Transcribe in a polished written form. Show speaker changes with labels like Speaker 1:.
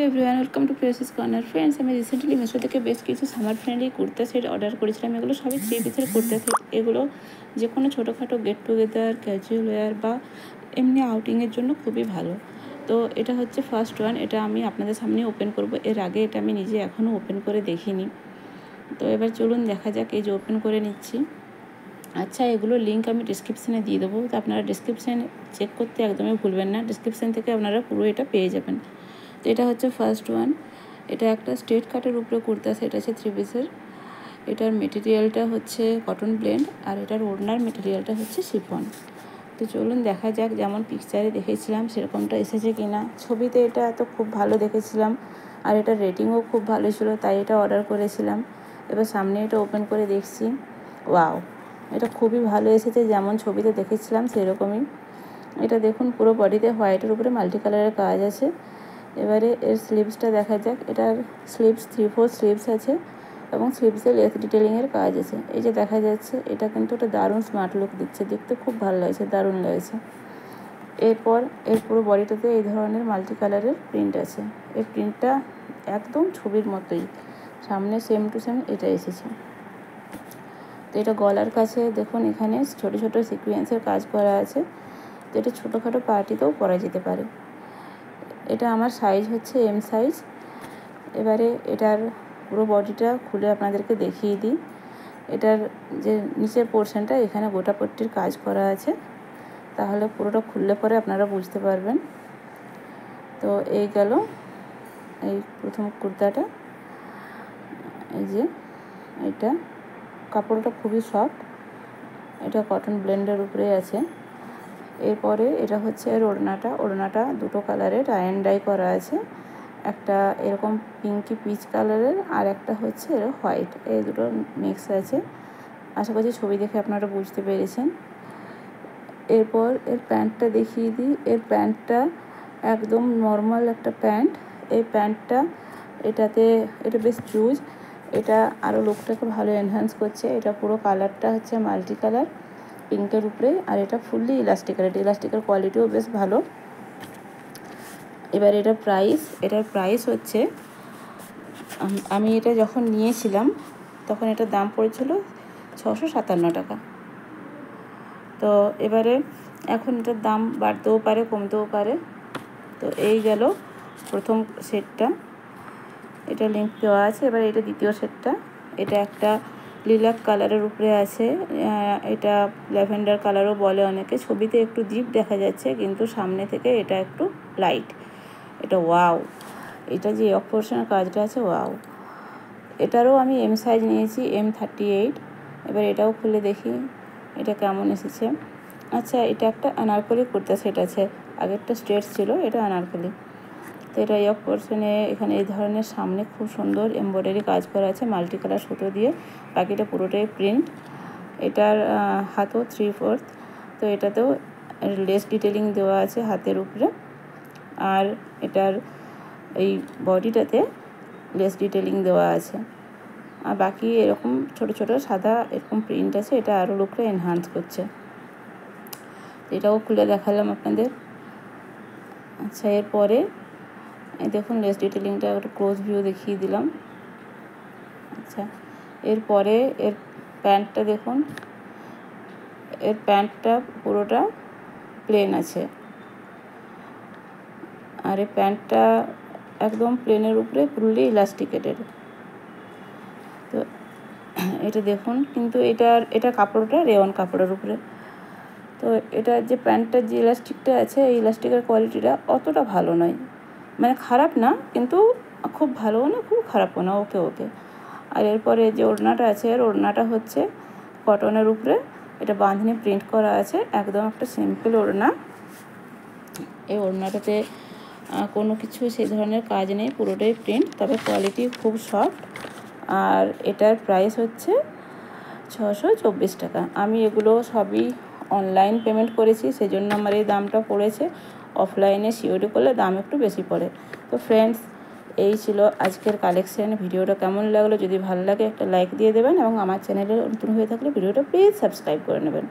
Speaker 1: Everyone, welcome to Priyasi's corner. Friends, আমি recently Meesho থেকে বেশ কিছু summer friendly kurta set order করেছিলাম। এগুলো সবই 3 পিসের কুর্তা সেট। এগুলো যে কোনো ছোটোখাটো গেট টুগেদার, ক্যাজুয়াল ওয়্যার বা এমনি আউটিংয়ের জন্য খুবই ভালো। তো এটা হচ্ছে ফার্স্ট ওয়ান। এটা আমি আপনাদের সামনে ওপেন করব। এর আগে এটা আমি নিজে এখনও ওপেন করে দেখিনি। তো এবার চলুন দেখা যাক। এই যে ওপেন করে নিচ্ছি। আচ্ছা, এগুলোর লিঙ্ক আমি ডিসক্রিপশানে দিয়ে দেবো, তো আপনারা ডিসক্রিপশান চেক করতে একদমই ভুলবেন না। ডিসক্রিপশান থেকে আপনারা পুরো এটা পেয়ে যাবেন। তো এটা হচ্ছে ফার্স্ট ওয়ান। এটা একটা স্ট্রেট কাটের উপরে কুর্তা সেট আছে 3 পিসের। এটার মেটেরিয়ালটা হচ্ছে কটন ব্লেন্ড, আর এটার ওড়নার মেটেরিয়ালটা হচ্ছে শিফন। তো চলুন দেখা যাক যেমন পিকচারে দেখেছিলাম সেরকমটা এসেছে কি না। ছবিতে এটা তো খুব ভালো দেখেছিলাম, আর এটার রেটিংও খুব ভালো ছিল, তাই এটা অর্ডার করেছিলাম। এবার সামনে এটা ওপেন করে দেখছি। ওয়াও, এটা খুবই ভালো এসেছে, যেমন ছবিতে দেখেছিলাম সেরকমই। এটা দেখুন, পুরো বডিতে হোয়াইটের উপরে মাল্টি কালারের কাজ আছে। এবারে এর স্লিভসটা দেখা যাক। এটার স্লিভস 3/4 স্লিভস আছে এবং স্লিভসে লেস ডিটেলিংয়ের কাজ আছে। এই যে দেখা যাচ্ছে, এটা কিন্তু একটা দারুণ স্মার্ট লুক দিচ্ছে, দেখতে খুব ভালো লাগছে, দারুণ লাগছে। এরপর এর পুরো বডিটাতে এই ধরনের মাল্টি কালারের প্রিন্ট আছে। এই প্রিন্টটা একদম ছবির মতোই, সামনে সেম টু সেম এটা এসেছে। তো এটা গলার কাছে দেখুন, এখানে ছোটো ছোটো সিকোয়েন্সের কাজ করা আছে। তো এটা ছোটোখাটো পার্টিতেও পরা যেতে পারে। এটা আমার সাইজ হচ্ছে এম সাইজ। এবারে এটার পুরো বডিটা খুলে আপনাদেরকে দেখিয়ে দিই। এটার যে নিচের পোর্শনটা, এখানে গোটা পট্টির কাজ করা আছে, তাহলে পুরোটা খুললে পরে আপনারা বুঝতে পারবেন। তো এই গেল এই প্রথম কুর্তাটা। এই যে এটা কাপড়টা খুবই সফট, এটা কটন ব্লেন্ডের উপরে আছে। এরপরে এটা হচ্ছে এর ওড়নাটা দুটো কালারের টাই অ্যান্ড ডাই করা আছে। একটা এরকম পিঙ্কি পিচ কালারের, আর একটা হচ্ছে এর হোয়াইট, এই দুটো মিক্স আছে। আশা করছি ছবি দেখে আপনারা বুঝতে পেরেছেন। এরপর এর প্যান্টটা দেখিয়ে দিই। এর প্যান্টটা একদম নর্মাল একটা প্যান্ট। এই প্যান্টটা এটা বেশ চুজ, এটা আরও লুকটাকে ভালো এনহ্যান্স করছে। এটা পুরো কালারটা হচ্ছে মাল্টি কালার পিঙ্কের উপরে, আর এটা ফুললি ইলাস্টিকের কোয়ালিটিও বেশ ভালো। এবার এটার প্রাইস হচ্ছে, আমি এটা যখন নিয়েছিলাম তখন এটার দাম পড়েছিল 657 টাকা। তো এবারে এখন এটার দাম বাড়তেও পারে, কমতেও পারে। তো এই গেল প্রথম সেটটা, এটা লিঙ্ক দেওয়া আছে। এবার এটা দ্বিতীয় সেটটা। এটা একটা লিলাক কালারের উপরে আছে, এটা ল্যাভেন্ডার কালারও বলে অনেকে। ছবিতে একটু ডিপ দেখা যাচ্ছে, কিন্তু সামনে থেকে এটা একটু লাইট। এটা ওয়াও, এটা যে এক পোর্শনের কাজটা আছে, ওয়াও। এটারও আমি এম সাইজ নিয়েছি, M38। এবার এটাও খুলে দেখি এটা কেমন এসেছে। আচ্ছা, এটা একটা আনারকলি কুর্তা সেট আছে, আগেরটা স্ট্রেট ছিল, এটা আনারকলি। তো এটা এক পোর্শনে এখানে এই ধরনের সামনে খুব সুন্দর এমব্রয়ডারি কাজ করা আছে মাল্টি কালার সুতো দিয়ে, বাকিটা পুরোটাই প্রিন্ট। এটার হাতও 3/4। তো এটাতেও লেস ডিটেলিং দেওয়া আছে হাতের উপরে, আর এটার এই বডিটাতে লেস ডিটেলিং দেওয়া আছে, আর বাকি এরকম ছোট ছোট সাদা এরকম প্রিন্ট আছে। এটা আরও লুকটা এনহান্স করছে। এটাও খুলে দেখালাম আপনাদের। আচ্ছা, এরপরে এই দেখুন লেস ডিটেলিংটা একটু ক্লোজ ভিউ দেখিয়ে দিলাম। আচ্ছা, এরপরে এর প্যান্টটা দেখুন। এর প্যান্টটা পুরোটা প্লেন আছে, আর এই প্যান্টটা একদম প্লেনের উপরে ফুললি ইলাস্টিকেটেড। তো এটা দেখুন, কিন্তু এটা কাপড়টা রেওয়ান কাপড়ের উপরে। তো এটার যে প্যান্টটার যে ইলাস্টিকটা আছে, এই ইলাস্টিকের কোয়ালিটিটা অতটা ভালো নয়, মানে খারাপ না, কিন্তু খুব ভালোও না, খুব খারাপও না, ওকে। আর এরপরে যে ওড়নাটা আছে, এর ওড়নাটা হচ্ছে কটনের উপরে, এটা বাঁধনি প্রিন্ট করা আছে, একদম একটা সিম্পল ওড়না। এই ওড়নাটাতে কোনো কিছু সেই ধরনের কাজ নেই, পুরোটাই প্রিন্ট, তবে কোয়ালিটি খুব সফট। আর এটার প্রাইস হচ্ছে 624 টাকা। আমি এগুলো সবই অনলাইন পেমেন্ট করেছি, সেজন্য আমার এই দামটা পড়েছে। অফলাইনে সিওডি করলে দাম একটু বেশি পড়ে। তো ফ্রেন্ডস, এই ছিল আজকের কালেকশান। ভিডিওটা কেমন লাগলো, যদি ভালো লাগে একটা লাইক দিয়ে দেবেন, এবং আমার চ্যানেলে নতুন হয়ে থাকলে ভিডিওটা প্লিজ সাবস্ক্রাইব করে নেবেন।